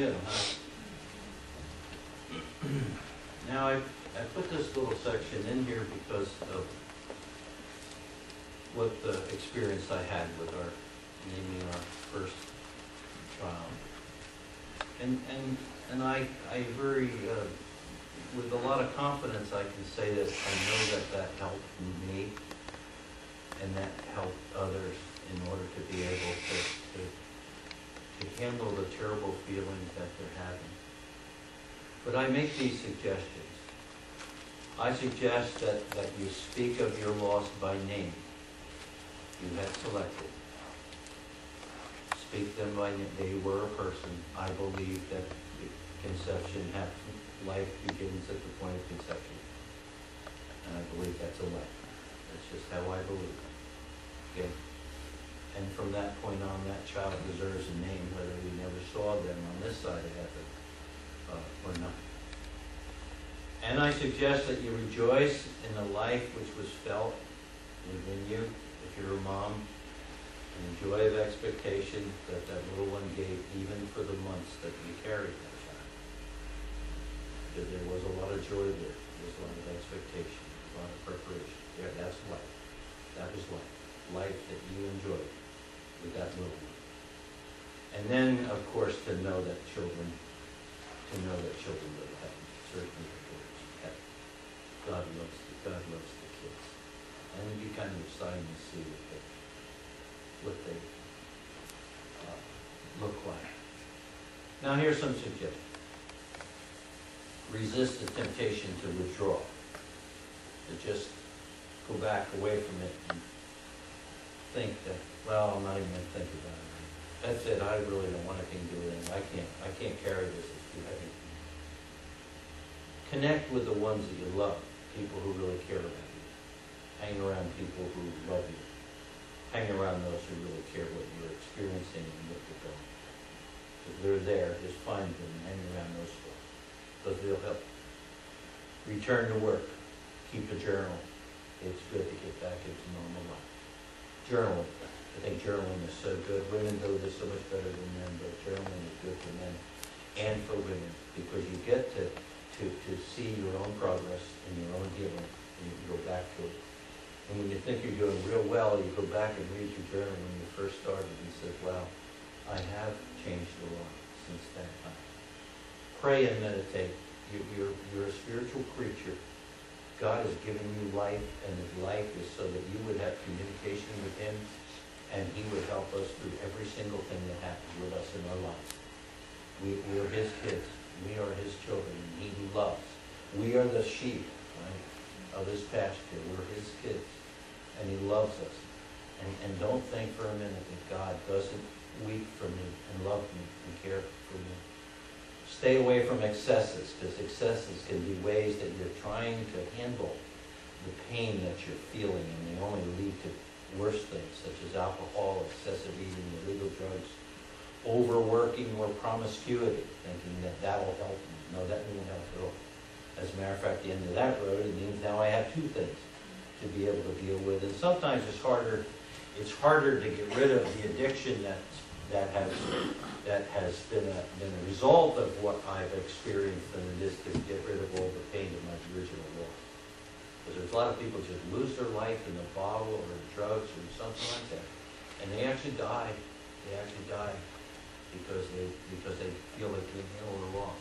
new, huh? Now, I put this little section in here because of what the experience I had with our naming our first child. And I very, with a lot of confidence, I can say that I know that helped me and that helped others in order to be able to handle the terrible feelings that they're having. But I make these suggestions. I suggest that you speak of your loss by name. You had selected. Speak them by name. They were a person. I believe that conception happens, life begins at the point of conception. And I believe that's a life. That's just how I believe. Okay? And from that point on, that child deserves a name, whether we never saw them on this side of heaven or not. And I suggest that you rejoice in the life which was felt within you, if you're a mom, and the joy of expectation that that little one gave even for the months that you carried that child. Because there was a lot of joy there. There was a lot of expectation, a lot of preparation. Yeah, that's life. That was life. Life that you enjoyed with that little one. And then, of course, to know that children live in heaven. Certainly, of course, heaven. God loves the kids. And it'd be kind of exciting to see what they look like. Now, here's some suggestions. Resist the temptation to withdraw. To just go back away from it and think that, well, I'm not even going to think about it. That's it. I really don't want anything to do with it. I can't carry this. It's too heavy. Connect with the ones that you love, people who really care about you. Hang around people who love you. Hang around those who really care what you're experiencing and what you're going. If they're there, just find them and hang around those folks, because they'll help. Return to work. Keep a journal. It's good to get back into normal life. Journaling. I think journaling is so good. Women do this so much better than men, but journaling is good for men and for women, because you get to see your own progress and your own healing, and you can go back to it. And when you think you're doing real well, you go back and read your journal when you first started and say, wow, I have changed a lot since that time. Pray and meditate. You're a spiritual creature. God has given you life, and His life is so that you would have communication with Him, and He would help us through every single thing that happens with us in our lives. We are His kids. We are His children, and He who loves. We are the sheep, right, of His pasture. We're His kids, and He loves us. And don't think for a minute that God doesn't weep for me and love me and care for me. Stay away from excesses, because excesses can be ways that you're trying to handle the pain that you're feeling, and they only lead to worse things, such as alcohol, excessive eating, illegal drugs, overworking, or promiscuity, thinking that that'll help me. No, that won't help at all. As a matter of fact, the end of that road, it means now I have two things to be able to deal with. And sometimes it's harder to get rid of the addiction that has been a result of what I've experienced than it is to get rid of all the pain of my original loss. Because there's a lot of people just lose their life in the bottle or in drugs or something like that, and they actually die. They actually die because they feel they can't handle their loss.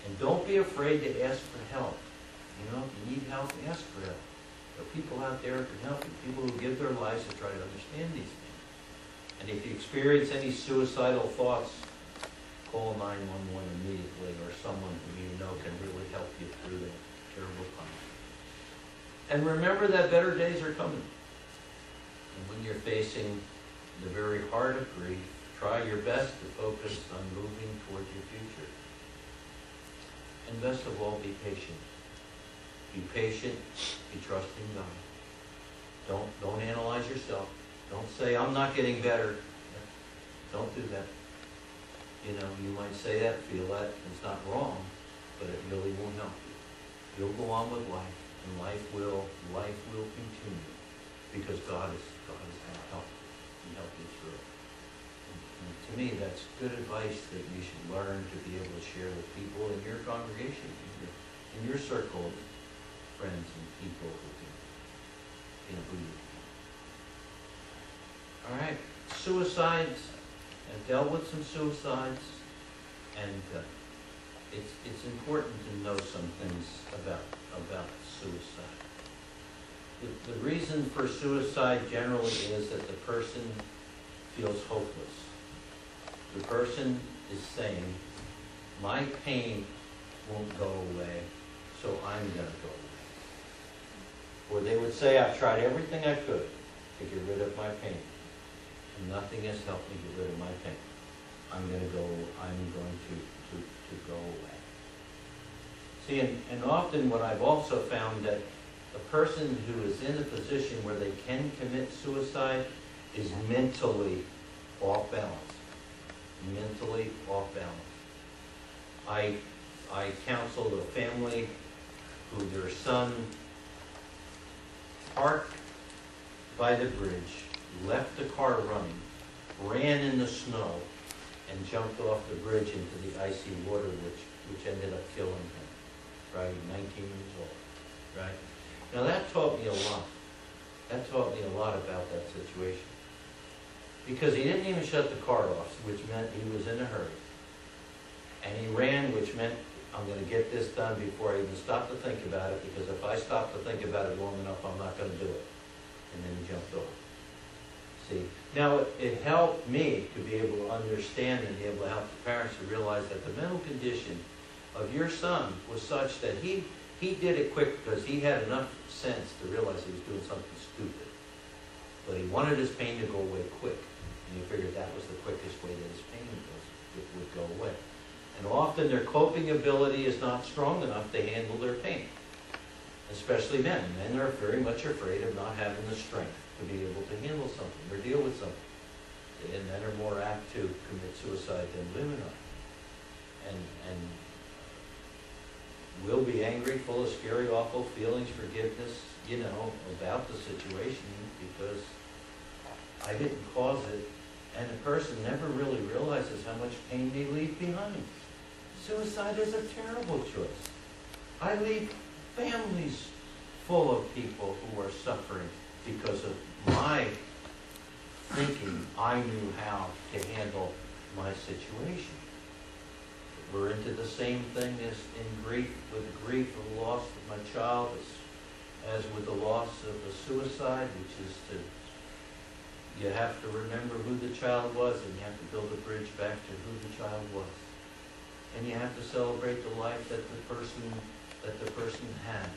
And don't be afraid to ask for help. You know, if you need help, ask for help. There are people out there who can help you. People who give their lives to try to understand these things. And if you experience any suicidal thoughts, call 911 immediately, or someone who you know can really help you through that terrible time. And remember that better days are coming. And when you're facing the very heart of grief, try your best to focus on moving towards your future. And best of all, be patient. Be patient, be trusting God. Don't analyze yourself. Don't say, I'm not getting better. Don't do that. You know, you might say that, feel that, it's not wrong, but it really won't help you. You'll go on with life, and life will continue, because God is going to help you. He help you through it. And to me, that's good advice that you should learn to be able to share with people in your congregation, in your circle of friends and people who can, who you can. All right, suicides. I've dealt with some suicides, and it's important to know some things about suicide. The reason for suicide generally is that the person feels hopeless. The person is saying, my pain won't go away, so I'm going to go away. Or they would say, I've tried everything I could to get rid of my pain, and nothing has helped me get rid of my pain. I'm going to go away. See, and often what I've also found that a person who is in a position where they can commit suicide is mentally off balance. Mentally off balance. I counseled a family who their son parked by the bridge, left the car running, ran in the snow, and jumped off the bridge into the icy water, which ended up killing him. Right, 19 years old. Right. Now that taught me a lot. That taught me a lot about that situation. Because he didn't even shut the car off, which meant he was in a hurry. And he ran, which meant I'm going to get this done before I even stop to think about it, because if I stop to think about it long enough, I'm not going to do it. And then he jumped off. See, now it helped me to be able to understand and be able to help the parents to realize that the mental condition of your son was such that he did it quick because he had enough sense to realize he was doing something stupid. But he wanted his pain to go away quick. And he figured that was the quickest way that his pain would go away. And often their coping ability is not strong enough to handle their pain. Especially men. Men are very much afraid of not having the strength to be able to handle something or deal with something. And men are more apt to commit suicide than women are. And will be angry, full of scary, awful feelings, forgiveness, about the situation because I didn't cause it. And the person never really realizes how much pain they leave behind. Suicide is a terrible choice. I leave families full of people who are suffering because of my thinking I knew how to handle my situation. We're into the same thing as in grief, with the grief of the loss of my child, as with the loss of a suicide, which is you have to remember who the child was, and you have to build a bridge back to who the child was. And you have to celebrate the life that the person has.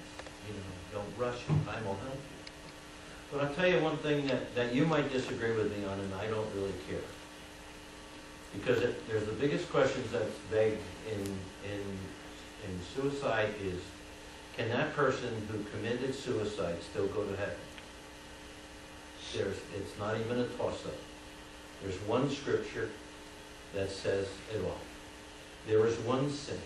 Don't rush it. Time will help you. But I'll tell you one thing that you might disagree with me on, and I don't really care. Because there's the biggest questions that's begged in suicide is, can that person who committed suicide still go to heaven? It's not even a toss-up. There's one scripture that says it all. There is one sin